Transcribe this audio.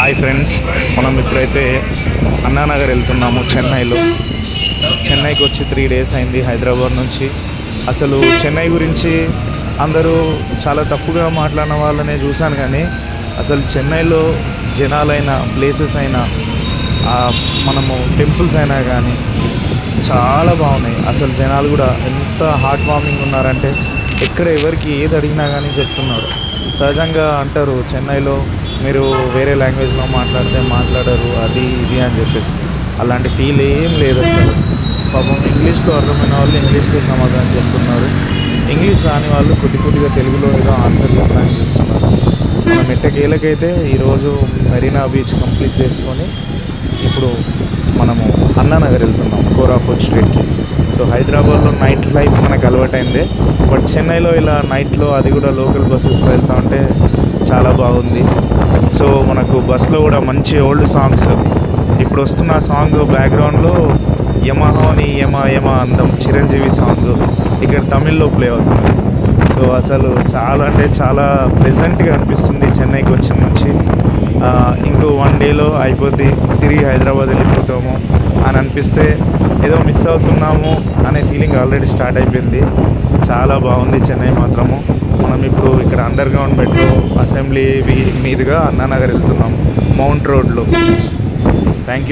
Hi friends, మనం ఇప్పుడైతే అన్నానగర్ వెళ్తున్నాము. చెన్నైకి వచ్చి 3 days అయింది హైదరాబాద్ నుంచి. అసలు చెన్నై గురించి అందరూ చాలా తప్పుగా మాట్లాడిన వాళ్ళనే చూశాను, కానీ అసలు చెన్నైలో జనాలైనా ప్లేసెస్ అయినా మనము టెంపుల్స్ అయినా కానీ చాలా బాగున్నాయి. అసలు జనాలు కూడా ఎంత హార్ట్ వార్మింగ్ ఉన్నారంటే ఎక్కడ ఎవరికి ఏది అడిగినా కానీ చెప్తున్నారు. సహజంగా అంటారు చెన్నైలో మీరు వేరే లాంగ్వేజ్లో మాట్లాడరు అది ఇది అని చెప్పేసి. అలాంటి ఫీల్ ఏం లేదు అసలు. పాపం ఇంగ్లీష్లో అర్థమైన వాళ్ళు ఇంగ్లీష్లో సమాధానం చెప్తున్నారు, ఇంగ్లీష్ రాని వాళ్ళు కొద్దిగా తెలుగులో ఏదో ఆన్సర్ చెప్పడానికి చూస్తున్నారు. మనం ఎట్టకేలకైతే ఈరోజు మెరీనా బీచ్ కంప్లీట్ చేసుకొని ఇప్పుడు మనము అన్నానగర్ వెళ్తున్నాం, కోరాఫుట్ స్ట్రీట్కి. సో హైదరాబాద్లో నైట్ లైఫ్ మనకు అలవాటైందే, బట్ చెన్నైలో ఇలా నైట్లో అది కూడా లోకల్ బస్సెస్లో వెళ్తా ఉంటే చాలా బాగుంది. సో మనకు బస్లో కూడా మంచి ఓల్డ్ సాంగ్స్, ఇప్పుడు వస్తున్న సాంగ్ బ్యాక్గ్రౌండ్లో యమహాని యమ అందం చిరంజీవి సాంగ్ ఇక్కడ తమిళ్లో ప్లే అవుతుంది. సో అసలు చాలా అంటే చాలా ప్లెజెంట్గా అనిపిస్తుంది చెన్నైకి వచ్చిన నుంచి. ఇంకో 1 dayలో అయిపోద్ది, తిరిగి హైదరాబాద్ వెళ్ళిపోతాము అని అనిపిస్తే ఏదో మిస్ అవుతున్నాము అనే ఫీలింగ్ ఆల్రెడీ స్టార్ట్ అయిపోయింది. చాలా బాగుంది చెన్నై మాత్రము. మనం ఇప్పుడు ఇక్కడ అండర్ గ్రౌండ్ మెట్రో అసెంబ్లీ మీదుగా అన్నానగర్ వెళ్తున్నాం మౌంట్ రోడ్లో. Thank you.